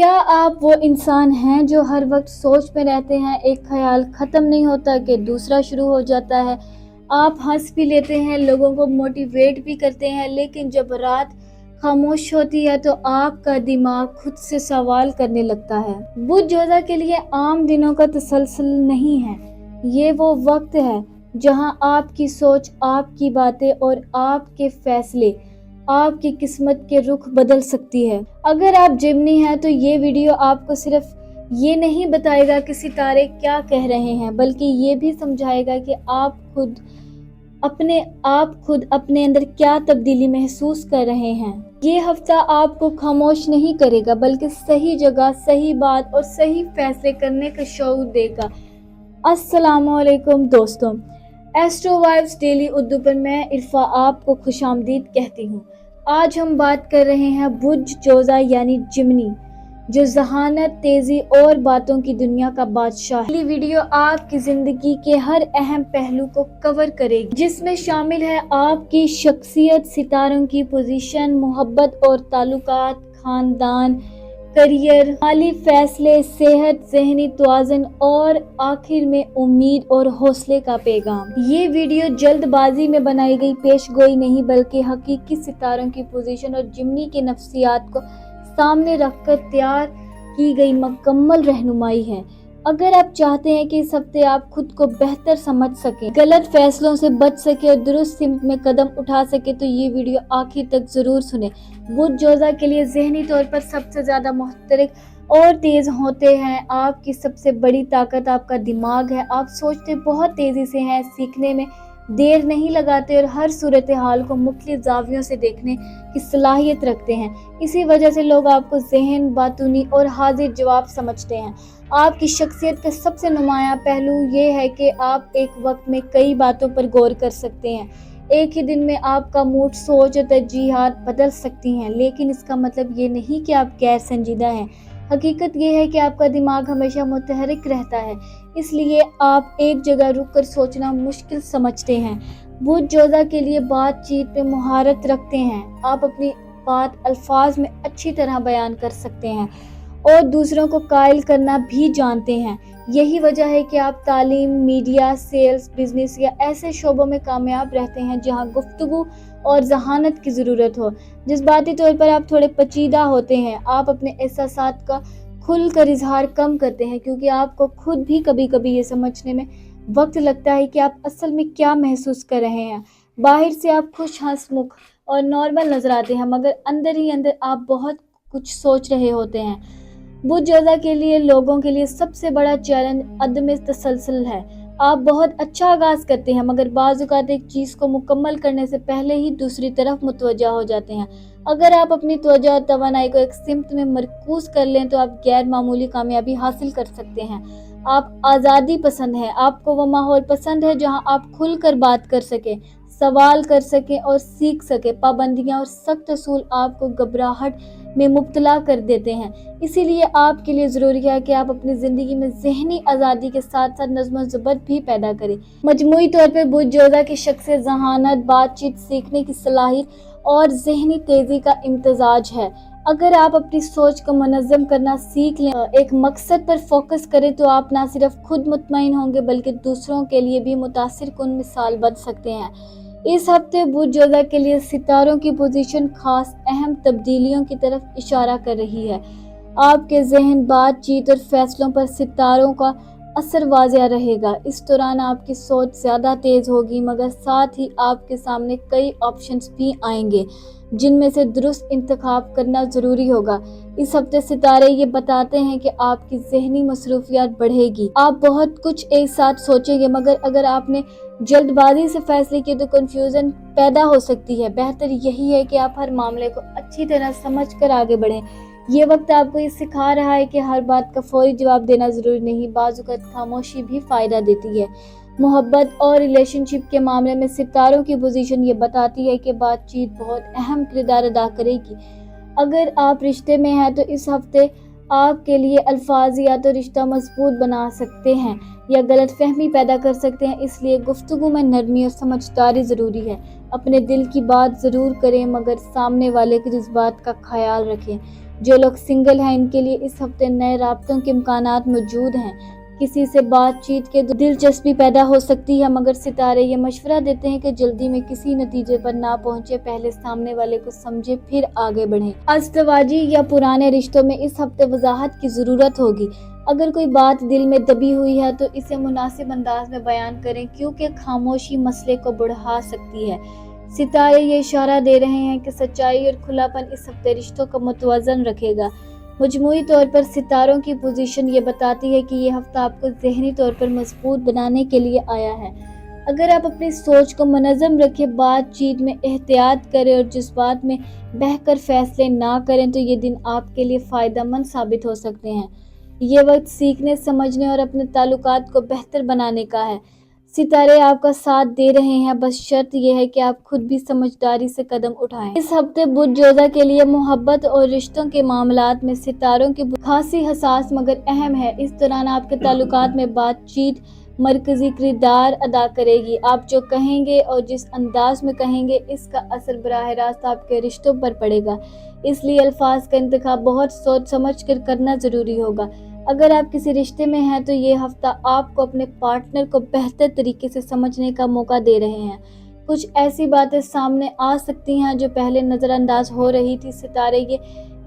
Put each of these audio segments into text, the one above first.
क्या आप वो इंसान हैं जो हर वक्त सोच में रहते हैं, एक ख्याल ख़त्म नहीं होता कि दूसरा शुरू हो जाता है। आप हंस भी लेते हैं, लोगों को मोटिवेट भी करते हैं, लेकिन जब रात खामोश होती है तो आपका दिमाग खुद से सवाल करने लगता है। बुद्ध जोधा के लिए आम दिनों का तसलसल नहीं है, ये वो वक्त है जहां आपकी सोच, आपकी बातें और आपके फैसले आपकी किस्मत के रुख बदल सकती है। अगर आप जिमनी हैं तो ये वीडियो आपको सिर्फ ये नहीं बताएगा कि सितारे क्या कह रहे हैं, बल्कि ये भी समझाएगा कि आप खुद अपने अंदर क्या तब्दीली महसूस कर रहे हैं। ये हफ्ता आपको खामोश नहीं करेगा, बल्कि सही जगह, सही बात और सही फैसले करने का शऊर देगा। अस्सलामुअलैकुम दोस्तों, एस्ट्रो वाइब्स डेली उर्दू पर मैं इरफा आपको खुशामदीद कहती हूँ। आज हम बात कर रहे हैं बुद्ध जोधा यानी जिमनी, जो जहानत, तेजी और बातों की दुनिया का बादशाह है। ये वीडियो आपकी जिंदगी के हर अहम पहलू को कवर करेगी, जिसमें शामिल है आपकी शख्सियत, सितारों की पोजीशन, मोहब्बत और ताल्लुकात, खानदान, करियर, माली फैसले, सेहत, ज़हनी तवाज़ुन और आखिर में उम्मीद और हौसले का पैगाम। ये वीडियो जल्दबाजी में बनाई गई पेशगोई नहीं, बल्कि हकीकी सितारों की पोजीशन और जिमनी की नफ्सियात को सामने रखकर तैयार की गई मुकम्मल रहनुमाई है। अगर आप चाहते हैं कि इस हफ्ते आप खुद को बेहतर समझ सकें, गलत फैसलों से बच सके और दुरुस्त सिमत में कदम उठा सके, तो ये वीडियो आखिर तक जरूर सुने। बुद्ध जोधा के लिए ज़हनी तौर पर सबसे ज्यादा मुहतरिक और तेज होते हैं। आपकी सबसे बड़ी ताकत आपका दिमाग है। आप सोचते बहुत तेजी से हैं, सीखने में देर नहीं लगाते और हर सूरत हाल को मुख्तलिफ जावियों से देखने की सलाहियत रखते हैं। इसी वजह से लोग आपको ज़हन, बातूनी और हाजिर जवाब समझते हैं। आपकी शख्सियत का सबसे नुमाया पहलू ये है कि आप एक वक्त में कई बातों पर गौर कर सकते हैं। एक ही दिन में आपका मूड, सोच और तरजीहात बदल सकती हैं, लेकिन इसका मतलब ये नहीं कि आप गैर संजीदा हैं। हकीकत ये है कि आपका दिमाग हमेशा मुतहरिक रहता है, इसलिए आप एक जगह रुक कर सोचना मुश्किल समझते हैं। बुद्ध जोधा के लिए बातचीत में महारत रखते हैं। आप अपनी बात अल्फाज में अच्छी तरह बयान कर सकते हैं और दूसरों को कायल करना भी जानते हैं। यही वजह है कि आप तालीम, मीडिया, सेल्स, बिजनेस या ऐसे शोबों में कामयाब रहते हैं जहां गुफ्तगू और जहानत की ज़रूरत हो। जज्बाती तौर पर आप थोड़े पेचीदा होते हैं। आप अपने एहसासात का खुलकर इजहार कम करते हैं, क्योंकि आपको खुद भी कभी कभी ये समझने में वक्त लगता है कि आप असल में क्या महसूस कर रहे हैं। बाहर से आप खुश, हंसमुख और नॉर्मल नजर आते हैं, मगर अंदर ही अंदर आप बहुत कुछ सोच रहे होते हैं। बुद्ध जोधा के लिए लोगों के लिए सबसे बड़ा चैलेंज अदम तसलसल है। आप बहुत अच्छा आगाज करते हैं, मगर बाज़ औक़ात एक चीज़ को मुकम्मल करने से पहले ही दूसरी तरफ मुतवज्जा हो जाते हैं। अगर आप अपनी तवज्जो और तवानाई को एक सिमत में मरकूज कर लें तो आप गैर मामूली कामयाबी हासिल कर सकते हैं। आप आज़ादी पसंद हैं। आपको वो माहौल पसंद है जहां आप खुलकर बात कर सकें, सवाल कर सकें और सीख सकें। पाबंदियां और सख्त असूल आपको घबराहट में मुब्तला कर देते हैं। इसीलिए आपके लिए ज़रूरी है कि आप अपनी ज़िंदगी में ज़हनी आज़ादी के साथ साथ नज़्म और ज़ब्त भी पैदा करें। मजमूई तौर पर बुद्ध जोधा की शख्सियत ज़हानत, बातचीत, सीखने की सलाहियत और ज़हनी तेज़ी का इम्तजाज है। अगर आप अपनी सोच को मुनज़्ज़म करना सीख लें, एक मकसद पर फोकस करें, तो आप न सिर्फ खुद मुतमईन होंगे बल्कि दूसरों के लिए भी मुतासिर कुन मिसाल बन सकते हैं। इस हफ्ते बुद्ध जोधा के लिए सितारों की पोजीशन खास अहम तब्दीलियों की तरफ इशारा कर रही है। आपके ज़हन, बातचीत और फैसलों पर सितारों का असर वाज़िह रहेगा। इस दौरान आपकी सोच ज़्यादा तेज़ होगी, मगर साथ ही आपके सामने कई ऑप्शंस भी आएंगे जिनमें से दुरुस्त इंतखाब करना ज़रूरी होगा। इस हफ्ते सितारे ये बताते हैं कि आपकी ज़हनी मसरूफियत बढ़ेगी। आप बहुत कुछ एक साथ सोचेंगे, मगर अगर आपने जल्दबाजी से फैसले किए तो कंफ्यूजन पैदा हो सकती है। बेहतर यही है कि आप हर मामले को अच्छी तरह समझ कर आगे बढ़ें। ये वक्त आपको ये सिखा रहा है कि हर बात का फौरी जवाब देना ज़रूरी नहीं, बाज़ औक़ात खामोशी भी फ़ायदा देती है। मोहब्बत और रिलेशनशिप के मामले में सितारों की पोजीशन ये बताती है कि बातचीत बहुत अहम किरदार अदा करेगी। अगर आप रिश्ते में हैं तो इस हफ्ते आपके लिए अल्फाज या तो रिश्ता मजबूत बना सकते हैं या गलत फहमी पैदा कर सकते हैं, इसलिए गुफ्तगू में नरमी और समझदारी ज़रूरी है। अपने दिल की बात ज़रूर करें, मगर सामने वाले के जज्बात का ख्याल रखें। जो लोग सिंगल हैं इनके लिए इस हफ्ते नए राब्तों के इम्कानात मौजूद हैं। किसी से बातचीत के दिलचस्पी पैदा हो सकती है, मगर सितारे ये मशवरा देते हैं कि जल्दी में किसी नतीजे पर ना पहुंचे, पहले सामने वाले को समझे फिर आगे बढ़ें। अज़दवाजी या पुराने रिश्तों में इस हफ्ते वजाहत की ज़रूरत होगी। अगर कोई बात दिल में दबी हुई है तो इसे मुनासिब अंदाज में बयान करें, क्योंकि खामोशी मसले को बढ़ा सकती है। सितारे ये इशारा दे रहे हैं कि सच्चाई और खुलापन इस हफ्ते रिश्तों को मुतवज़न रखेगा। मजमूई तौर पर सितारों की पोजीशन ये बताती है कि ये हफ्ता आपको ज़हनी तौर पर मजबूत बनाने के लिए आया है। अगर आप अपनी सोच को मुनज़्ज़म रखें, बातचीत में एहतियात करें और जज्बात में बहकर फैसले ना करें तो ये दिन आपके लिए फ़ायदेमंद साबित हो सकते हैं। ये वक्त सीखने, समझने और अपने ताल्लुकात को बेहतर बनाने का है। सितारे आपका साथ दे रहे हैं, बस शर्त यह है कि आप खुद भी समझदारी से कदम उठाएं। इस हफ्ते बुध जोजा के लिए मोहब्बत और रिश्तों के मामलात में सितारों की खासी हसास मगर अहम है। इस दौरान आपके ताल्लुकात में बातचीत मरकजी किरदार अदा करेगी। आप जो कहेंगे और जिस अंदाज में कहेंगे, इसका असर बराह रास्त आपके रिश्तों पर पड़ेगा। इसलिए अल्फाज का इंतखाब बहुत सोच समझ कर करना ज़रूरी होगा। अगर आप किसी रिश्ते में हैं तो ये हफ्ता आपको अपने पार्टनर को बेहतर तरीके से समझने का मौका दे रहे हैं। कुछ ऐसी बातें सामने आ सकती हैं जो पहले नज़रअंदाज हो रही थी। सितारे ये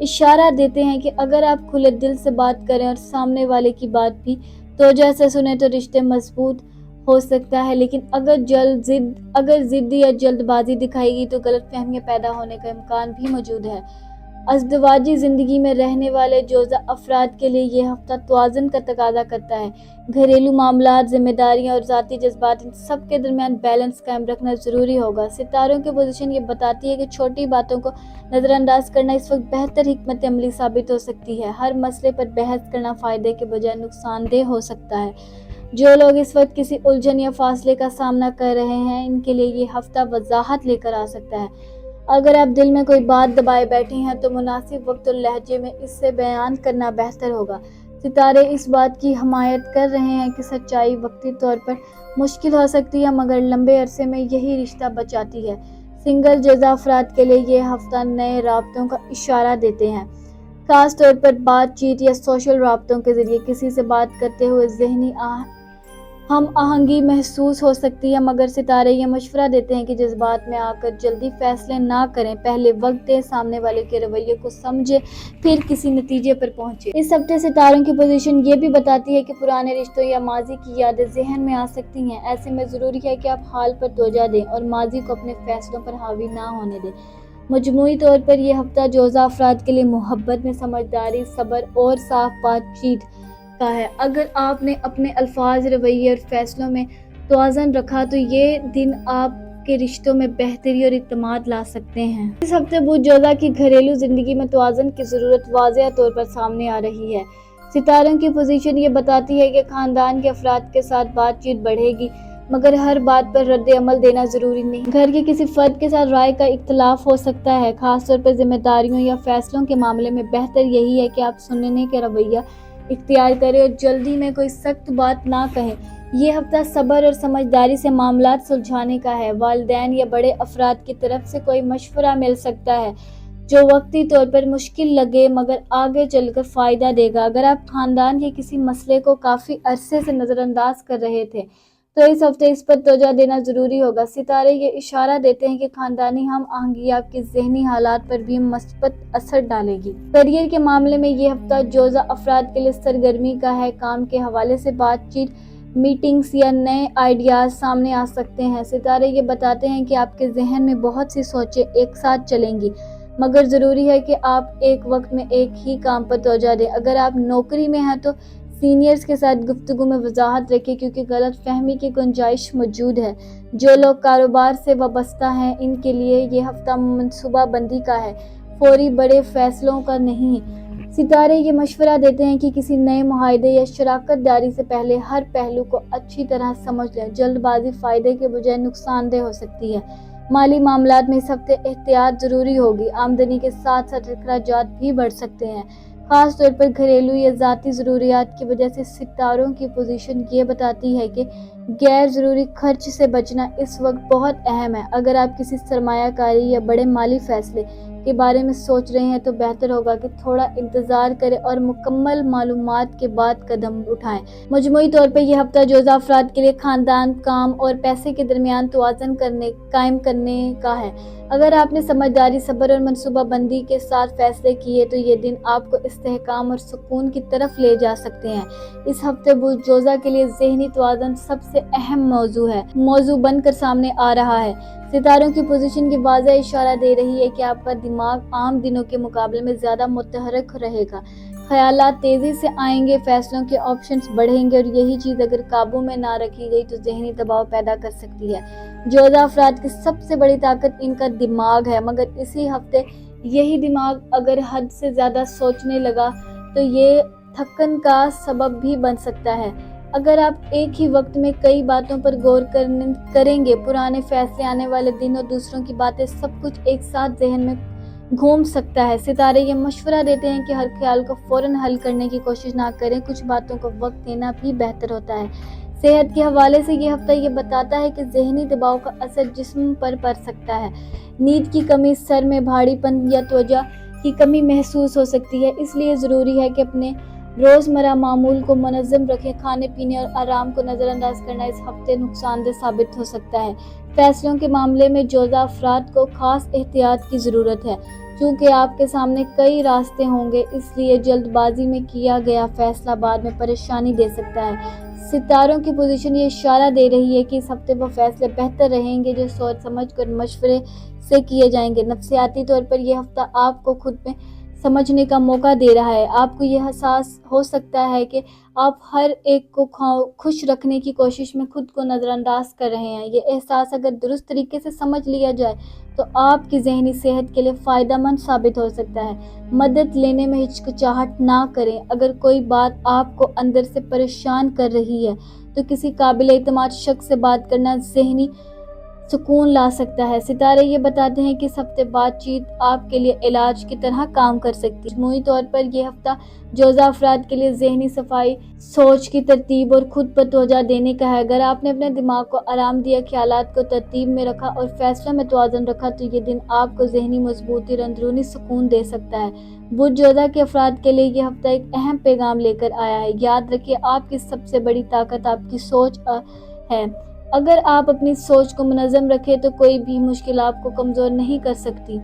इशारा देते हैं कि अगर आप खुले दिल से बात करें और सामने वाले की बात भी तवज्जो से सुने तो रिश्ते मजबूत हो सकता है। लेकिन अगर जिद या जल्दबाजी दिखाएगी तो गलतफहमियां पैदा होने का इम्कान भी मौजूद है। अज़दवाजी ज़िंदगी में रहने वाले जोज़ा अफराद के लिए ये हफ्ता तवाज़ुन का तकाज़ा करता है। घरेलू मामलात, जिम्मेदारियां और ज़ाती जज्बात, इन सब के दरमियान बैलेंस कायम रखना ज़रूरी होगा। सितारों की पोजीशन ये बताती है कि छोटी बातों को नज़रअंदाज करना इस वक्त बेहतर हिकमत अमली साबित हो सकती है। हर मसले पर बहस करना फ़ायदे के बजाय नुकसानदेह हो सकता है। जो लोग इस वक्त किसी उलझन या फासले का सामना कर रहे हैं, इनके लिए ये हफ्ता वजाहत लेकर आ सकता है। अगर आप दिल में कोई बात दबाए बैठी हैं तो मुनासिब वक्त और लहजे में इससे बयान करना बेहतर होगा। सितारे इस बात की हमायत कर रहे हैं कि सच्चाई वक्ती तौर पर मुश्किल हो सकती है, मगर लंबे अरसे में यही रिश्ता बचाती है। सिंगल जोज़ा अफराद के लिए ये हफ्ता नए राब्तों का इशारा देते हैं, खास तौर पर बातचीत या सोशल राब्तों के जरिए। किसी से बात करते हुए ज़हनी हम आहंगी महसूस हो सकती है, मगर सितारे ये मशवरा देते हैं कि जज्बात में आकर जल्दी फैसले ना करें, पहले वक्त दें, सामने वाले के रवैये को समझे, फिर किसी नतीजे पर पहुंचे। इस हफ्ते सितारों की पोजीशन ये भी बताती है कि पुराने रिश्तों या माजी की यादें जहन में आ सकती हैं। ऐसे में ज़रूरी है कि आप हाल पर तवज्जो दें और माजी को अपने फैसलों पर हावी ना होने दें। मजमूई तौर पर यह हफ्ता जोज़ा अफराद के लिए मोहब्बत में समझदारी, सब्र और साफ बातचीत का है। अगर आपने अपने अल्फाज, रवैये और फैसलों में तवाज़ुन रखा तो ये दिन आपके रिश्तों में बेहतरी और इत्मीनान ला सकते हैं। इस हफ्ते बुध जोज़ा की घरेलू जिंदगी में तवाज़ुन की ज़रूरत वाज़ेह तौर पर सामने आ रही है। सितारों की पोजीशन ये बताती है कि खानदान के अफराद के साथ बातचीत बढ़ेगी, मगर हर बात पर रद्द अमल देना ज़रूरी नहीं। घर के किसी फर्द के साथ राय का इख्तलाफ हो सकता है, खासतौर पर जिम्मेदारियों या फैसलों के मामले में। बेहतर यही है कि आप सुनने का रवैया इख्तियार करें और जल्दी में कोई सख्त बात ना कहें। ये हफ्ता सब्र और समझदारी से मामलात सुलझाने का है। वालिदैन या बड़े अफराद की तरफ से कोई मशवरा मिल सकता है जो वक्ती तौर पर मुश्किल लगे, मगर आगे चलकर फ़ायदा देगा। अगर आप खानदान के किसी मसले को काफ़ी अरसे से नज़रअंदाज कर रहे थे तो इस हफ्ते इस पर तवज्जो देना ज़रूरी होगा। सितारे ये इशारा देते हैं कि खानदानी हम आहंगी आपके ज़हनी हालात पर भी मस्बत असर डालेगी। करियर के मामले में ये हफ्ता जोज़ा अफराद के लिए सरगर्मी का है। काम के हवाले से बातचीत, मीटिंग्स या नए आइडियाज़ सामने आ सकते हैं। सितारे ये बताते हैं कि आपके जहन में बहुत सी सोचें एक साथ चलेंगी, मगर ज़रूरी है कि आप एक वक्त में एक ही काम पर तवज्जो दें। अगर आप नौकरी में हैं तो सीनियर्स के साथ गुफ्तगू में वजाहत रखें, क्योंकि गलत फहमी की गुंजाइश मौजूद है। जो लोग कारोबार से वाबस्ता हैं, इनके लिए ये हफ्ता मनसूबा बंदी का है, फौरी बड़े फैसलों का नहीं। सितारे ये मशवरा देते हैं कि किसी नए मुआहदे या शराकत दारी से पहले हर पहलू को अच्छी तरह समझ लें। जल्दबाजी फ़ायदे के बजाय नुकसानदेह हो सकती है। माली मामलात में इस हफ्ते एहतियात ज़रूरी होगी। आमदनी के साथ साथ अखराजात भी बढ़ सकते हैं, खास तौर पर घरेलू या ज़ाती ज़रूरियात की वजह से। सितारों की पोजीशन ये बताती है कि गैर ज़रूरी खर्च से बचना इस वक्त बहुत अहम है। अगर आप किसी सरमायाकारी या बड़े माली फैसले کے بارے میں سوچ رہے ہیں تو بہتر ہوگا کہ تھوڑا انتظار کریں اور مکمل معلومات کے بعد قدم اٹھائیں۔ مجموعی طور پر یہ ہفتہ جوزہ افراد کے لیے خاندان، کام اور پیسے کے درمیان توازن قائم کرنے کا ہے۔ اگر آپ نے سمجھداری، صبر اور منصوبہ بندی کے ساتھ فیصلے کیے تو یہ دن آپ کو استحکام اور سکون کی طرف لے جا سکتے ہیں۔ اس ہفتے برج جوزہ کے لیے ذہنی توازن سب سے اہم موضوع بن کر سامنے آ رہا ہے۔ ستاروں کی پوزیشن کی واضح اشارہ دے رہی ہے کہ آپ کا دماغ عام دنوں کے مقابلے میں زیادہ متحرک رہے گا۔ خیالات تیزی سے آئیں گے، فیصلوں کے آپشنز بڑھیں گے اور یہی چیز اگر قابو میں نہ رکھی گئی تو ذہنی دباؤ پیدا کر سکتی ہے۔ جوزہ افراد کی سب سے بڑی طاقت ان کا دماغ ہے، مگر اسی ہفتے یہی دماغ اگر حد سے زیادہ سوچنے لگا تو یہ تھکن کا سبب بھی بن سکتا ہے۔ اگر آپ ایک ہی وقت میں کئی باتوں پر غور کریں گے، پرانے فیصلے، آنے والے دن اور دوسروں کی باتیں، سب کچھ ایک ساتھ ذہن میں گھوم سکتا ہے۔ ستارے یہ مشورہ دیتے ہیں کہ ہر خیال کو فوراً حل کرنے کی کوشش نہ کریں، کچھ باتوں کو وقت دینا بھی بہتر ہوتا ہے۔ صحت کے حوالے سے یہ ہفتہ یہ بتاتا ہے کہ ذہنی دباؤ کا اثر جسم پر پڑ سکتا ہے۔ نیند کی کمی، سر میں بھاری پن یا توجہ کی کمی محسوس ہو سکتی ہے، اس لیے ضروری ہے کہ اپنے روزمرہ معمول کو منظم رکھیں۔ کھانے پینے اور آرام کو نظر انداز کرنا اس ہفتے نقصان دہ ثابت ہو سکتا ہے۔ فیصلوں کے معاملے میں جوزہ افراد کو خاص احتیاط کی ضرورت ہے، چونکہ آپ کے سامنے کئی راستے ہوں گے، اس لیے جلد بازی میں کیا گیا فیصلہ بعد میں پریشانی دے سکتا ہے۔ ستاروں کی پوزیشن یہ اشارہ دے رہی ہے کہ اس ہفتے وہ فیصلے بہتر رہیں گے جو سوچ سمجھ کر مشورے سے کیے جائیں گے۔ نفسیاتی طور پر یہ ہفتہ آپ کو خود میں سمجھنے کا موقع دے رہا ہے۔ آپ کو یہ احساس ہو سکتا ہے کہ آپ ہر ایک کو خوش رکھنے کی کوشش میں خود کو نظر انداز کر رہے ہیں۔ یہ احساس اگر درست طریقے سے سمجھ لیا جائے تو آپ کی ذہنی صحت کے لیے فائدہ مند ثابت ہو سکتا ہے۔ مدد لینے میں ہچکچاہٹ نہ کریں۔ اگر کوئی بات آپ کو اندر سے پریشان کر رہی ہے تو کسی قابل اعتماد شخص سے بات کرنا ذہنی سکون لا سکتا ہے۔ ستارے یہ بتاتے ہیں کہ اس ہفتے بات چیت آپ کے لیے علاج کی طرح کام کر سکتی ہے۔ مجموعی طور پر یہ ہفتہ جوزہ افراد کے لیے ذہنی صفائی، سوچ کی ترتیب اور خود پر توجہ دینے کا ہے۔ اگر آپ نے اپنے دماغ کو آرام دیا، خیالات کو ترتیب میں رکھا اور فیصلوں میں توازن رکھا تو یہ دن آپ کو ذہنی مضبوطی اور اندرونی سکون دے سکتا ہے۔ برج جوزہ کے افراد کے لیے یہ ہفتہ ایک اہم پیغام لے کر آیا ہے۔ یاد رکھیے، آپ کی سب سے بڑی طاقت آپ کی سوچ ہے۔ اگر آپ اپنی سوچ کو منظم رکھیں تو کوئی بھی مشکل آپ کو کمزور نہیں کر سکتی۔